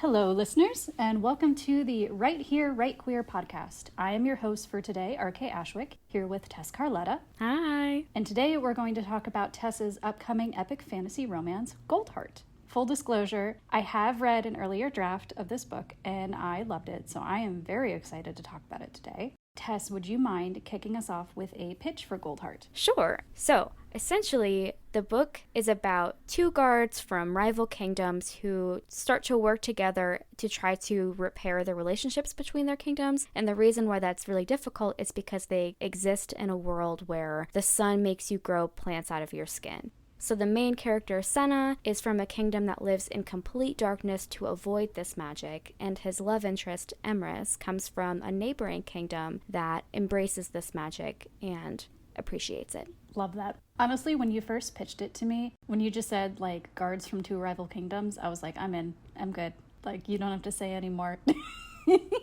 Hello, listeners, and welcome to the Right Here, Right Queer podcast. I am your host for today, RK Ashwick, here with Tess Carletta. Hi. And today we're going to talk about Tess's upcoming epic fantasy romance, Goldheart. Full disclosure, I have read an earlier draft of this book, and I loved it, so I am very excited to talk about it today. Tess, would you mind kicking us off with a pitch for Goldheart? Sure. So, essentially, the book is about two guards from rival kingdoms who start to work together to try to repair the relationships between their kingdoms. And the reason why that's really difficult is because they exist in a world where the sun makes you grow plants out of your skin. So the main character, Senna, is from a kingdom that lives in complete darkness to avoid this magic, and his love interest, Emrys, comes from a neighboring kingdom that embraces this magic and appreciates it. Love that. Honestly, when you first pitched it to me, when you just said, like, guards from two rival kingdoms, I was like, I'm in. I'm good. Like, you don't have to say anymore.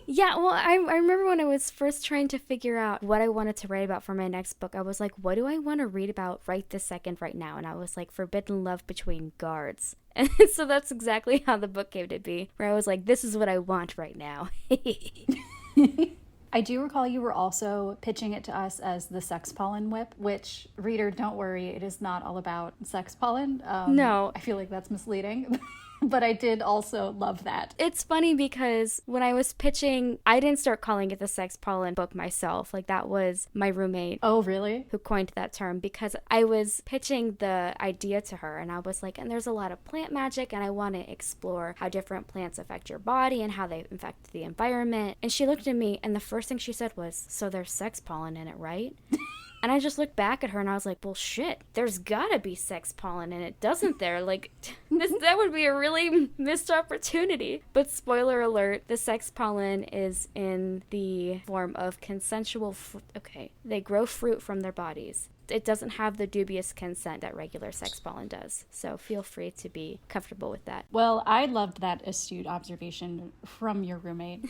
Yeah, well, I remember when I was first trying to figure out what I wanted to write about for my next book, I was like, what do I want to read about right this second, right now? And I was like, forbidden love between guards. And so that's exactly how the book came to be, where I was like, this is what I want right now. I do recall you were also pitching it to us as the sex pollen whip, which, reader, don't worry, it is not all about sex pollen. No. I feel like that's misleading. But I did also love that. It's funny because when I was pitching, I didn't start calling it the sex pollen book myself. Like, that was my roommate. Oh, really? Who coined that term, because I was pitching the idea to her and I was like, and there's a lot of plant magic and I want to explore how different plants affect your body and how they affect the environment. And she looked at me and the first thing she said was, so there's sex pollen in it, right? And I just looked back at her and I was like, well, shit, there's gotta be sex pollen in it, doesn't there? Like, that would be a really missed opportunity. But spoiler alert, the sex pollen is in the form of consensual they grow fruit from their bodies. It doesn't have the dubious consent that regular sex pollen does. So feel free to be comfortable with that. Well, I loved that astute observation from your roommate.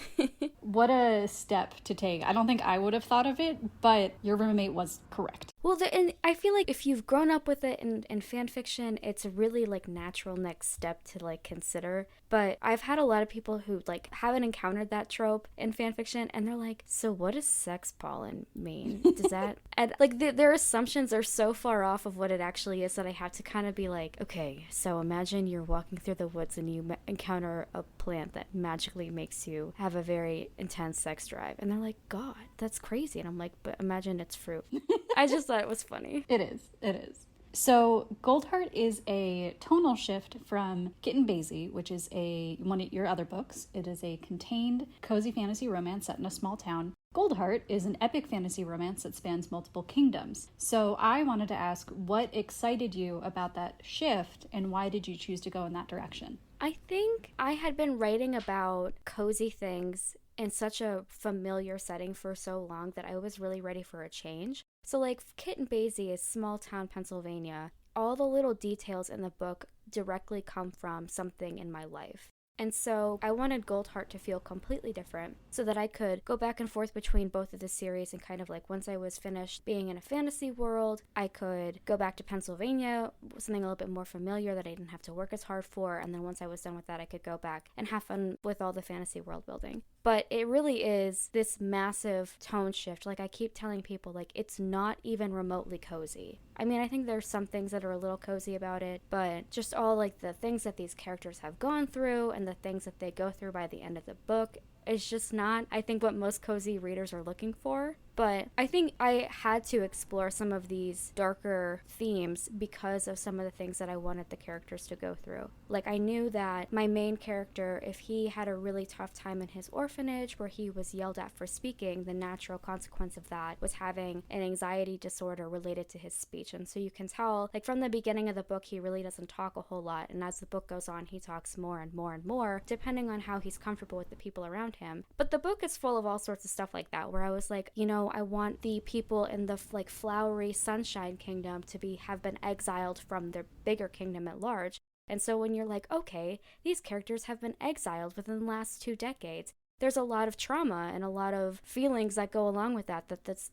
What a step to take. I don't think I would have thought of it, but your roommate was correct. Well, and I feel like if you've grown up with it in fan fiction, it's a really, like, natural next step to, like, consider. But I've had a lot of people who, like, haven't encountered that trope in fan fiction, and they're like, so what does sex pollen mean? Does that... And, like, their assumptions are so far off of what it actually is that I have to kind of be like, okay, so imagine you're walking through the woods and you encounter a plant that magically makes you have a very intense sex drive. And they're like, God, that's crazy. And I'm like, but imagine it's fruit. I just thought it was funny. It is. So Goldheart is a tonal shift from Kitten Basie, which is one of your other books. It is a contained, cozy fantasy romance set in a small town. Goldheart is an epic fantasy romance that spans multiple kingdoms. So I wanted to ask, what excited you about that shift, and why did you choose to go in that direction? I think I had been writing about cozy things in such a familiar setting for so long that I was really ready for a change. So, like, Kitten Basie is small town Pennsylvania. All the little details in the book directly come from something in my life. And so I wanted Goldheart to feel completely different so that I could go back and forth between both of the series and kind of, like, once I was finished being in a fantasy world, I could go back to Pennsylvania, something a little bit more familiar that I didn't have to work as hard for, and then once I was done with that, I could go back and have fun with all the fantasy world building. But it really is this massive tone shift. Like, I keep telling people, like, it's not even remotely cozy. I mean, I think there's some things that are a little cozy about it, but just all, like, the things that these characters have gone through and the things that they go through by the end of the book is just not, I think, what most cozy readers are looking for. But I think I had to explore some of these darker themes because of some of the things that I wanted the characters to go through. Like, I knew that my main character, if he had a really tough time in his orphanage where he was yelled at for speaking, the natural consequence of that was having an anxiety disorder related to his speech. And so you can tell, like, from the beginning of the book, he really doesn't talk a whole lot. And as the book goes on, he talks more and more and more, depending on how he's comfortable with the people around him. But the book is full of all sorts of stuff like that, where I was like, you know, I want the people in the, like, flowery sunshine kingdom to have been exiled from their bigger kingdom at large. And so when you're like, okay, these characters have been exiled within the last 2 decades, there's a lot of trauma and a lot of feelings that go along with that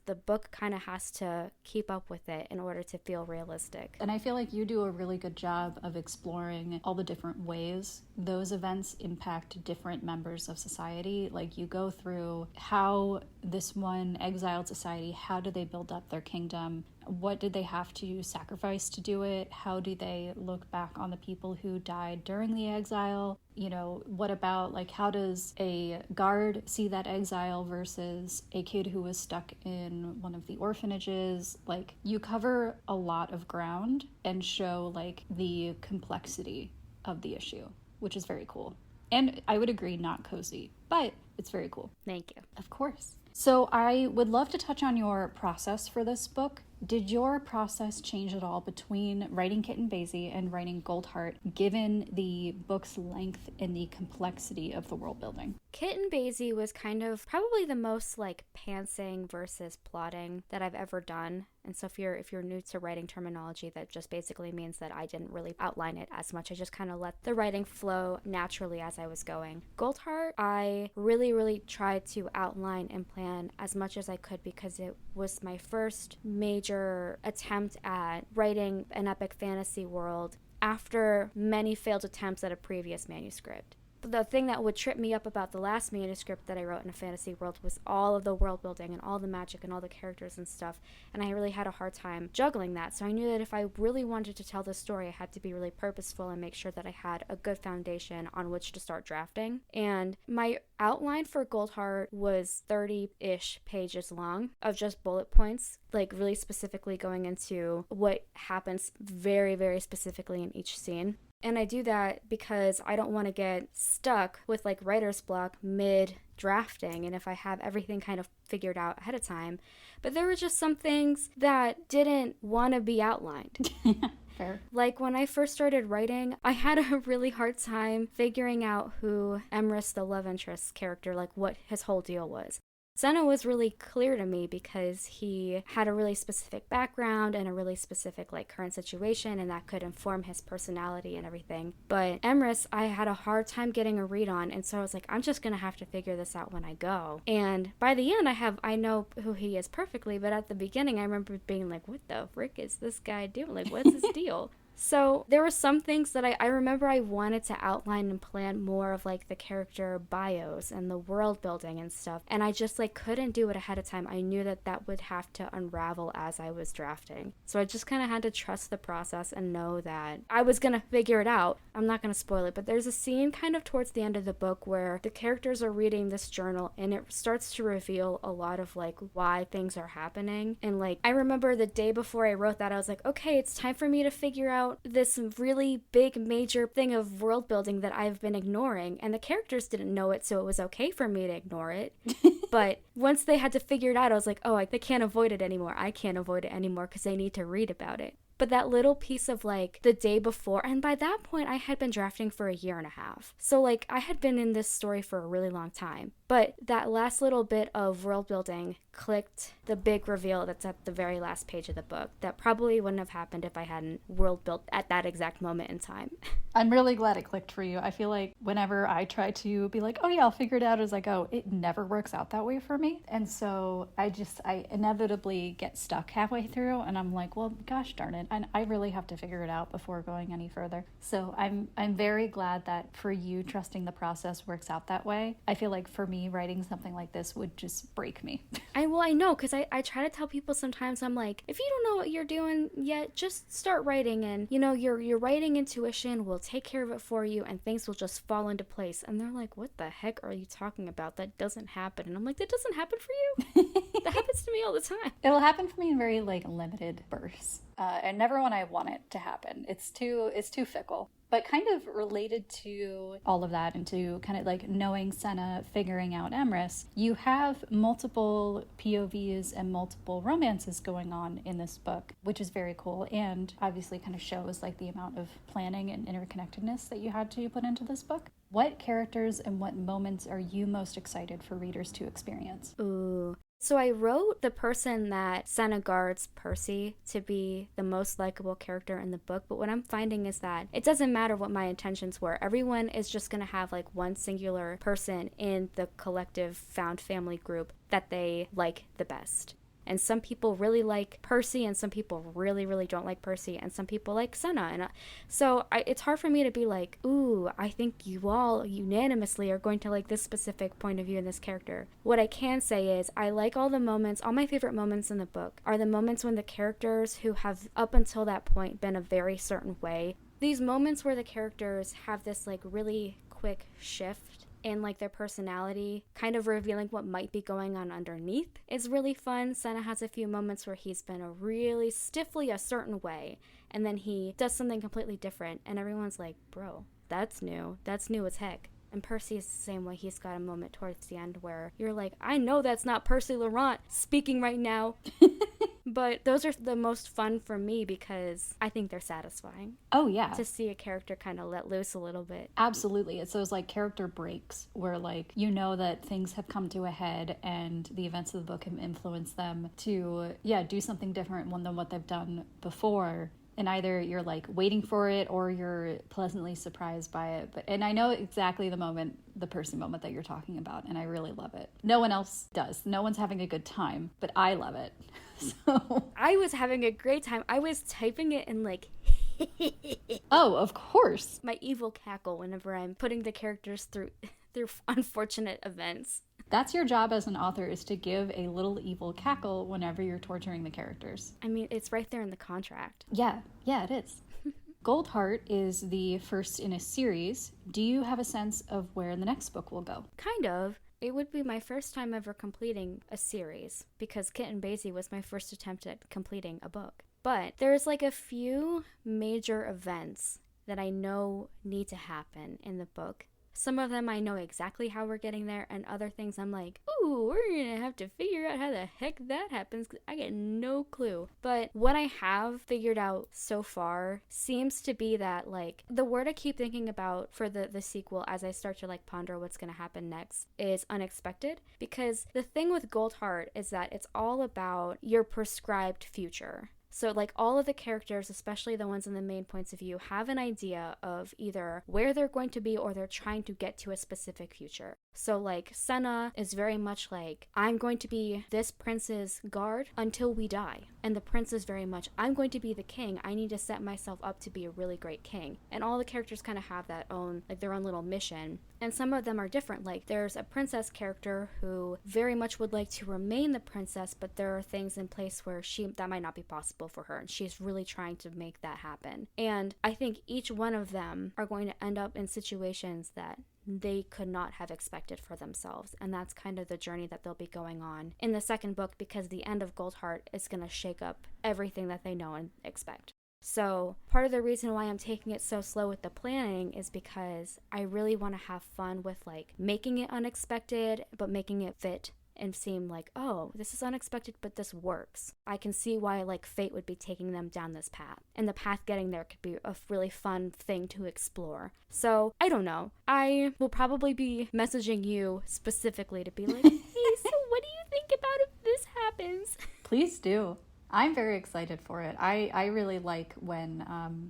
the book kind of has to keep up with it in order to feel realistic. And I feel like you do a really good job of exploring all the different ways those events impact different members of society. Like, you go through how this one exiled society, how do they build up their kingdom? What did they have to sacrifice to do it? How do they look back on the people who died during the exile? You know, what about, like, how does a guard see that exile versus a kid who was stuck in one of the orphanages? Like, you cover a lot of ground and show, like, the complexity of the issue, which is very cool. And I would agree, not cozy, but it's very cool. Thank you. Of course. So I would love to touch on your process for this book. Did your process change at all between writing Kitten Basie and writing Goldheart, given the book's length and the complexity of the world building? Kitten Basie was kind of probably the most like pantsing versus plotting that I've ever done. And so if you're new to writing terminology, that just basically means that I didn't really outline it as much. I just kind of let the writing flow naturally as I was going. Goldheart, I really tried to outline and plan as much as I could because it was my first major attempt at writing an epic fantasy world after many failed attempts at a previous manuscript. The thing that would trip me up about the last manuscript that I wrote in a fantasy world was all of the world building and all the magic and all the characters and stuff, and I really had a hard time juggling that. So I knew that if I really wanted to tell this story, I had to be really purposeful and make sure that I had a good foundation on which to start drafting. And my outline for Goldheart was 30-ish pages long of just bullet points, like really specifically going into what happens very specifically in each scene. And I do that because I don't want to get stuck with like writer's block mid drafting and if I have everything kind of figured out ahead of time. But there were just some things that didn't want to be outlined. Fair. Like when I first started writing, I had a really hard time figuring out who Emrys, the love interest character, like what his whole deal was. Senna was really clear to me because he had a really specific background and a really specific like current situation, and that could inform his personality and everything. But Emrys, I had a hard time getting a read on, and so I was like, I'm just gonna have to figure this out when I go. And by the end, I know who he is perfectly, but at the beginning, I remember being like, what the frick is this guy doing? Like, what's his deal? So there were some things that I remember I wanted to outline and plan more of like the character bios and the world building and stuff. And I just like couldn't do it ahead of time. I knew that that would have to unravel as I was drafting. So I just kind of had to trust the process and know that I was going to figure it out. I'm not going to spoil it, but there's a scene kind of towards the end of the book where the characters are reading this journal and it starts to reveal a lot of like why things are happening. And like I remember the day before I wrote that, I was like, okay, it's time for me to figure out this really big major thing of world building that I've been ignoring, and the characters didn't know it, so it was okay for me to ignore it. But once they had to figure it out, I was like, oh, they can't avoid it anymore. I can't avoid it anymore because they need to read about it. But that little piece of like the day before, and by that point I had been drafting for 1.5 years. So like I had been in this story for a really long time. But that last little bit of world building clicked the big reveal that's at the very last page of the book that probably wouldn't have happened if I hadn't world built at that exact moment in time. I'm really glad it clicked for you. I feel like whenever I try to be like, oh yeah, I'll figure it out as I go, it never works out that way for me. And so I inevitably get stuck halfway through and I'm like, well, gosh darn it. And I really have to figure it out before going any further. So I'm very glad that for you, trusting the process works out that way. I feel like for me, writing something like this would just break me. I know, because I try to tell people sometimes, I'm like, if you don't know what you're doing yet, just start writing, and you know, your writing intuition will take care of it for you and things will just fall into place. And they're like, what the heck are you talking about? That doesn't happen. And I'm like, that doesn't happen for you? That happens to me all the time. It'll happen for me in very like limited bursts, and never when I want it to happen. It's too fickle. But kind of related to all of that and to kind of like knowing Senna, figuring out Emrys, you have multiple POVs and multiple romances going on in this book, which is very cool and obviously kind of shows like the amount of planning and interconnectedness that you had to put into this book. What characters and what moments are you most excited for readers to experience? Ooh, So I wrote the person that Senna guards, Percy, to be the most likable character in the book, but what I'm finding is that it doesn't matter what my intentions were. Everyone is just going to have like one singular person in the collective found family group that they like the best. And some people really like Percy, and some people really, really don't like Percy, and some people like Senna. And it's hard for me to be like, ooh, I think you all unanimously are going to like this specific point of view in this character. What I can say is I like all the moments, all my favorite moments in the book are the moments when the characters who have up until that point been a very certain way, these moments where the characters have this like really quick shift in like their personality, kind of revealing what might be going on underneath, is really fun. Senna has a few moments where he's been a really stiffly a certain way, and then he does something completely different, and everyone's like, bro, that's new as heck. And Percy is the same way. He's got a moment towards the end where you're like, I know that's not Percy Laurent speaking right now. But those are the most fun for me because I think they're satisfying. Oh, yeah. To see a character kind of let loose a little bit. Absolutely. It's those like character breaks where like you know that things have come to a head and the events of the book have influenced them to, do something different than what they've done before. And either you're like waiting for it or you're pleasantly surprised by it. And I know exactly the Percy moment that you're talking about, and I really love it. No one else does. No one's having a good time, but I love it. So I was having a great time. I was typing it in like oh, of course. My evil cackle whenever I'm putting the characters through unfortunate events. That's your job as an author, is to give a little evil cackle whenever you're torturing the characters. I mean, it's right there in the contract. Yeah, it is. Goldheart is the first in a series. Do you have a sense of where the next book will go? Kind of. It would be my first time ever completing a series, because Kitten Basie was my first attempt at completing a book. But there's like a few major events that I know need to happen in the book. Some of them I know exactly how we're getting there, and other things I'm like, ooh, we're gonna have to figure out how the heck that happens, 'cause I get no clue. But what I have figured out so far seems to be that, like, the word I keep thinking about for the sequel as I start to, like, ponder what's gonna happen next is unexpected. Because the thing with Goldheart is that it's all about your prescribed future. So, like, all of the characters, especially the ones in the main points of view, have an idea of either where they're going to be or they're trying to get to a specific future. So, like, Senna is very much like, I'm going to be this prince's guard until we die. And the prince is very much, I'm going to be the king. I need to set myself up to be a really great king. And all the characters kind of have that own, like, their own little mission. And some of them are different. Like, there's a princess character who very much would like to remain the princess, but there are things in place where that might not be possible for her, and she's really trying to make that happen. And I think each one of them are going to end up in situations that they could not have expected for themselves, and that's kind of the journey that they'll be going on in the second book, because the end of Goldheart is going to shake up everything that they know and expect. So part of the reason why I'm taking it so slow with the planning is because I really want to have fun with, like, making it unexpected but making it fit and seem like, oh, this is unexpected, but this works. I can see why, like, fate would be taking them down this path, and the path getting there could be a really fun thing to explore. So I don't know. I will probably be messaging you specifically to be like, hey, so what do you think about if this happens? Please do. I'm very excited for it. I really like when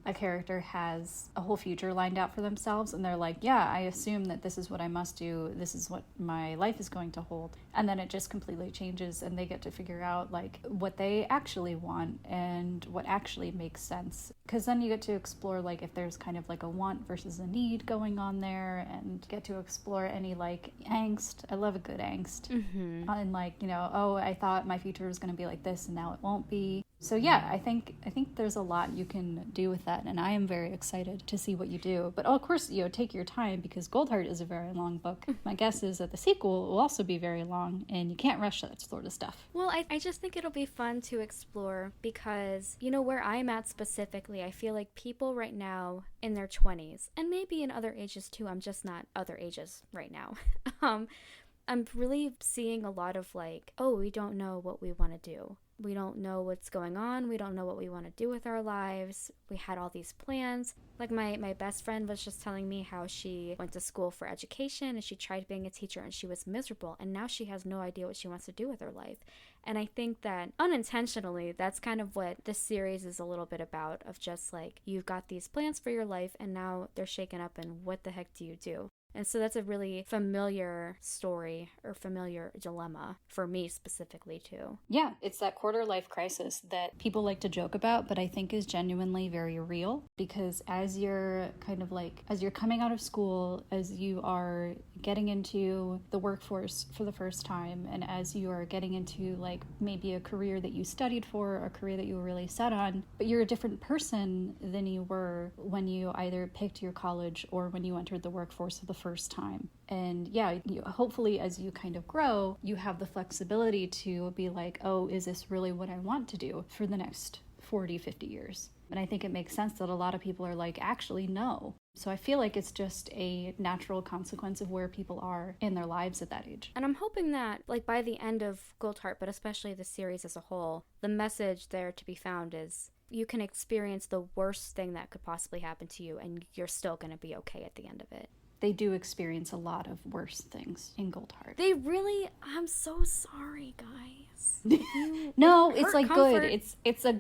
a character has a whole future lined out for themselves and they're like, yeah, I assume that this is what I must do. This is what my life is going to hold. And then it just completely changes and they get to figure out, like, what they actually want and what actually makes sense. Because then you get to explore, like, if there's kind of like a want versus a need going on there, and get to explore any, like, angst. I love a good angst. Mm-hmm. And, like, you know, oh, I thought my future was going to be like this and now it won't be. So yeah, I think there's a lot you can do with that, and I am very excited to see what you do. But of course, you know, take your time, because Goldheart is a very long book. My guess is that the sequel will also be very long, and you can't rush that sort of stuff. Well, I just think it'll be fun to explore, because, you know, where I'm at specifically, I feel like people right now in their 20s, and maybe in other ages too, I'm just not other ages right now, I'm really seeing a lot of, like, oh, we don't know what we want to do. We don't know what's going on. We don't know what we want to do with our lives. We had all these plans. Like my best friend was just telling me how she went to school for education and she tried being a teacher and she was miserable. And now she has no idea what she wants to do with her life. And I think that unintentionally, that's kind of what this series is a little bit about, of just like, you've got these plans for your life and now they're shaken up and what the heck do you do? And so that's a really familiar story or familiar dilemma for me specifically too. Yeah, it's that quarter life crisis that people like to joke about, but I think is genuinely very real, because as you're as you're coming out of school, as you are getting into the workforce for the first time, and as you are getting into like maybe a career that you studied for, a career that you were really set on, but you're a different person than you were when you either picked your college or when you entered the workforce for the first time. And yeah, hopefully as you kind of grow, you have the flexibility to be like, oh, is this really what I want to do for the next 40, 50 years? And I think it makes sense that a lot of people are like, actually, no. So I feel like it's just a natural consequence of where people are in their lives at that age. And I'm hoping that, like, by the end of Goldheart, but especially the series as a whole, the message there to be found is you can experience the worst thing that could possibly happen to you and you're still going to be okay at the end of it. They do experience a lot of worse things in Goldheart. They really, I'm so sorry, guys. No, it's like comfort. Good. It's a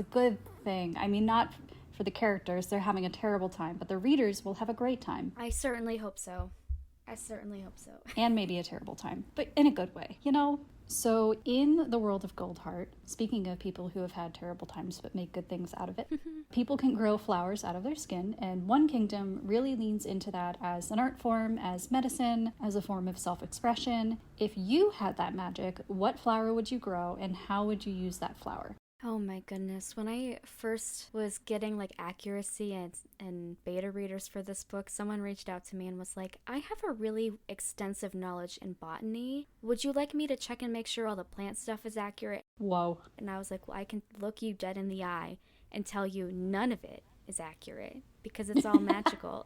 good thing. I mean, not for the characters, they're having a terrible time, but the readers will have a great time. I certainly hope so. And maybe a terrible time, but in a good way, you know? So in the world of Goldheart, speaking of people who have had terrible times but make good things out of it, people can grow flowers out of their skin, and One Kingdom really leans into that as an art form, as medicine, as a form of self-expression. If you had that magic, what flower would you grow and how would you use that flower? Oh my goodness. When I first was getting like accuracy and beta readers for this book, someone reached out to me and was like, I have a really extensive knowledge in botany. Would you like me to check and make sure all the plant stuff is accurate? Whoa. And I was like, well, I can look you dead in the eye and tell you none of it is accurate because it's all magical.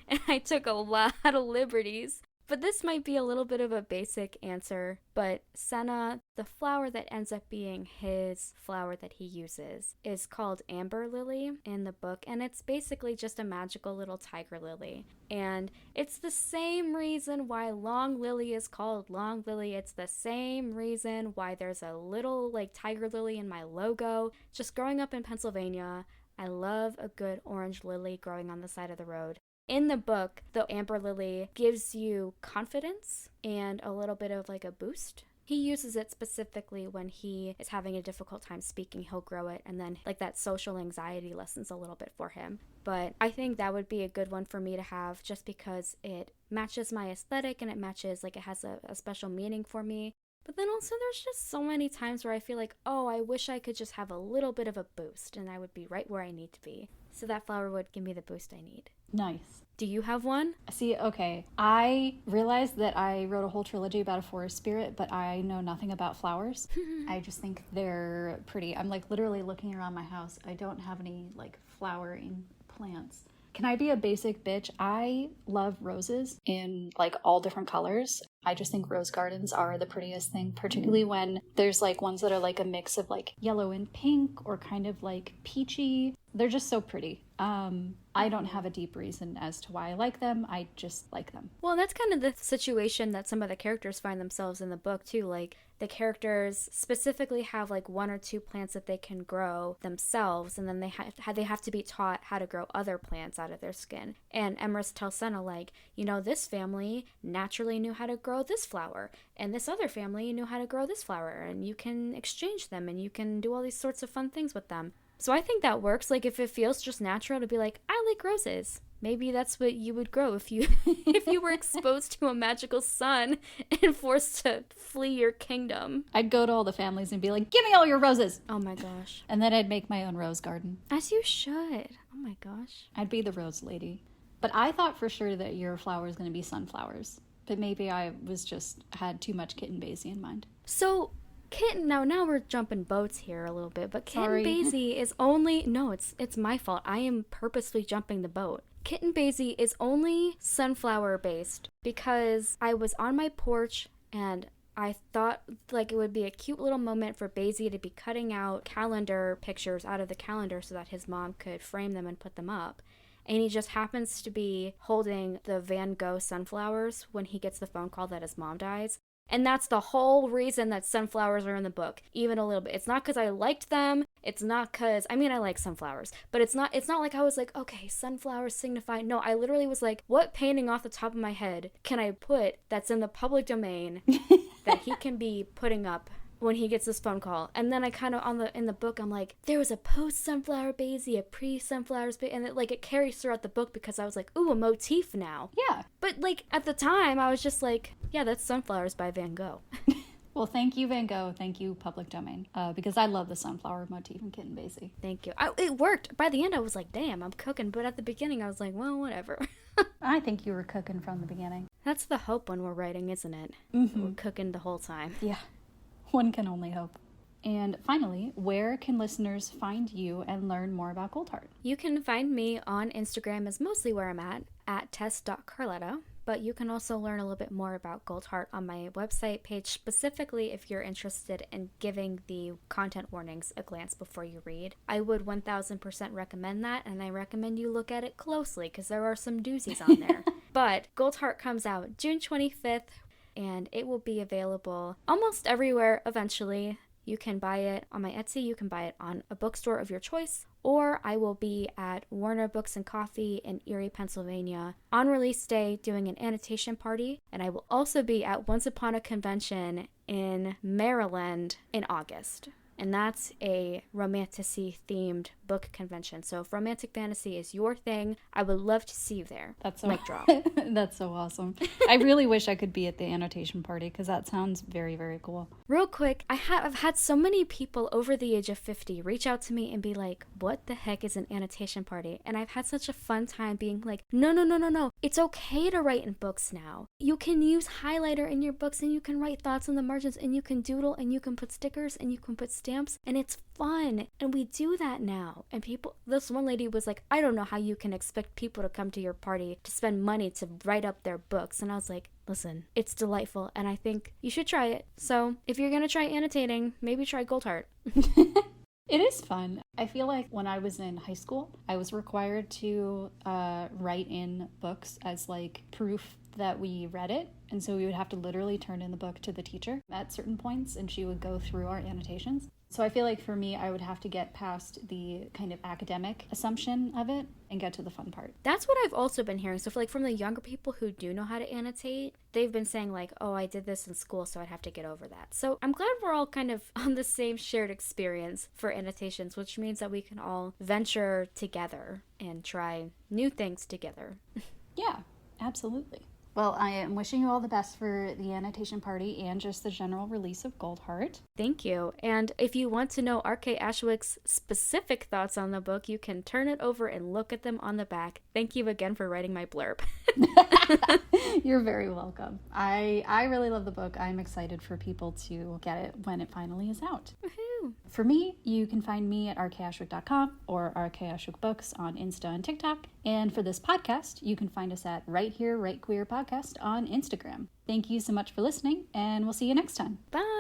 And I took a lot of liberties. But this might be a little bit of a basic answer, but Senna, the flower that ends up being his flower that he uses, is called Amber Lily in the book, and it's basically just a magical little tiger lily. And it's the same reason why Long Lily is called Long Lily. It's the same reason why there's a little like tiger lily in my logo. Just growing up in Pennsylvania, I love a good orange lily growing on the side of the road. In the book, the amber lily gives you confidence and a little bit of like a boost. He uses it specifically when he is having a difficult time speaking. He'll grow it, and then like that social anxiety lessens a little bit for him. But I think that would be a good one for me to have just because it matches my aesthetic and it matches, like it has a special meaning for me. But then also there's just so many times where I feel like, oh, I wish I could just have a little bit of a boost and I would be right where I need to be. So that flower would give me the boost I need. Nice. Do you have one? See, okay. I realized that I wrote a whole trilogy about a forest spirit, but I know nothing about flowers. I just think they're pretty. I'm like literally looking around my house. I don't have any like flowering plants. Can I be a basic bitch? I love roses in like all different colors. I just think rose gardens are the prettiest thing, particularly when there's like ones that are like a mix of like yellow and pink or kind of like peachy. They're just so pretty. I don't have a deep reason as to why I like them. I just like them. Well, that's kind of the situation that some of the characters find themselves in the book too. Like the characters specifically have like one or two plants that they can grow themselves, and then they have to be taught how to grow other plants out of their skin. And Emrys tells Senna, like, you know, this family naturally knew how to grow this flower, and this other family knew how to grow this flower, and you can exchange them, and you can do all these sorts of fun things with them. So I think that works. Like if it feels just natural to be like, I like roses. Maybe that's what you would grow if you if you were exposed to a magical sun and forced to flee your kingdom. I'd go to all the families and be like, give me all your roses. Oh my gosh. And then I'd make my own rose garden. As you should. Oh my gosh. I'd be the rose lady. But I thought for sure that your flower was going to be sunflowers. But maybe I was just had too much Kitten Basie in mind. So Kitten, now we're jumping boats here a little bit, but Sorry. Kitten Basie is only, no, it's my fault. I am purposely jumping the boat. Kitten Basie is only sunflower based because I was on my porch and I thought like it would be a cute little moment for Basie to be cutting out calendar pictures out of the calendar so that his mom could frame them and put them up. And he just happens to be holding the Van Gogh sunflowers when he gets the phone call that his mom dies. And that's the whole reason that sunflowers are in the book, even a little bit. It's not because I liked them. It's not because, I mean, I like sunflowers, but it's not like I was like, okay, sunflowers signify. No, I literally was like, what painting off the top of my head can I put that's in the public domain that he can be putting up when he gets this phone call? And then I kind of in the book, I'm like, there was a post-sunflower Basie, a pre-sunflowers Basie, and it carries throughout the book because I was like, ooh, a motif now. Yeah. But like at the time, I was just like, yeah, that's Sunflowers by Van Gogh. Well, thank you, Van Gogh. Thank you, public domain. Because I love the sunflower motif in Kitten Basie. Thank you. It worked. By the end, I was like, damn, I'm cooking. But at the beginning, I was like, well, whatever. I think you were cooking from the beginning. That's the hope when we're writing, isn't it? Mm-hmm. We're cooking the whole time. Yeah. One can only hope. And finally, where can listeners find you and learn more about Goldheart? You can find me on Instagram is mostly where I'm at Tess.Carletta. But you can also learn a little bit more about Goldheart on my website page, specifically if you're interested in giving the content warnings a glance before you read. I would 1000% recommend that, and I recommend you look at it closely because there are some doozies on there. But Goldheart comes out June 25th, and it will be available almost everywhere eventually. You can buy it on my Etsy, you can buy it on a bookstore of your choice, or I will be at Warner Books and Coffee in Erie, Pennsylvania on release day doing an annotation party, and I will also be at Once Upon a Convention in Maryland in August. And that's a romantasy themed book convention. So if romantic fantasy is your thing, I would love to see you there. That's so mic drop. That's so awesome. I really wish I could be at the annotation party because that sounds very, very cool. Real quick, I've had so many people over the age of 50 reach out to me and be like, what the heck is an annotation party? And I've had such a fun time being like, no. It's okay to write in books now. You can use highlighter in your books and you can write thoughts in the margins and you can doodle and you can put stickers and you can put stamps and it's fun. And we do that now. And this one lady was like, I don't know how you can expect people to come to your party to spend money to write up their books. And I was like, listen, it's delightful and I think you should try it. So if you're going to try annotating, maybe try Goldheart. It is fun. I feel like when I was in high school, I was required to write in books as like proof that we read it. And so we would have to literally turn in the book to the teacher at certain points and she would go through our annotations. So I feel like for me, I would have to get past the kind of academic assumption of it and get to the fun part. That's what I've also been hearing. So from the younger people who do know how to annotate, they've been saying like, oh, I did this in school, so I'd have to get over that. So I'm glad we're all kind of on the same shared experience for annotations, which means that we can all venture together and try new things together. Yeah, absolutely. Well, I am wishing you all the best for the annotation party and just the general release of Goldheart. Thank you. And if you want to know RK Ashwick's specific thoughts on the book, you can turn it over and look at them on the back. Thank you again for writing my blurb. You're very welcome. I really love the book. I'm excited for people to get it when it finally is out. Woohoo! For me, you can find me at rkashwick.com or RK Ashwick Books on Insta and TikTok. And for this podcast, you can find us at Right Here, Right Queer Podcast on Instagram. Thank you so much for listening, and we'll see you next time. Bye!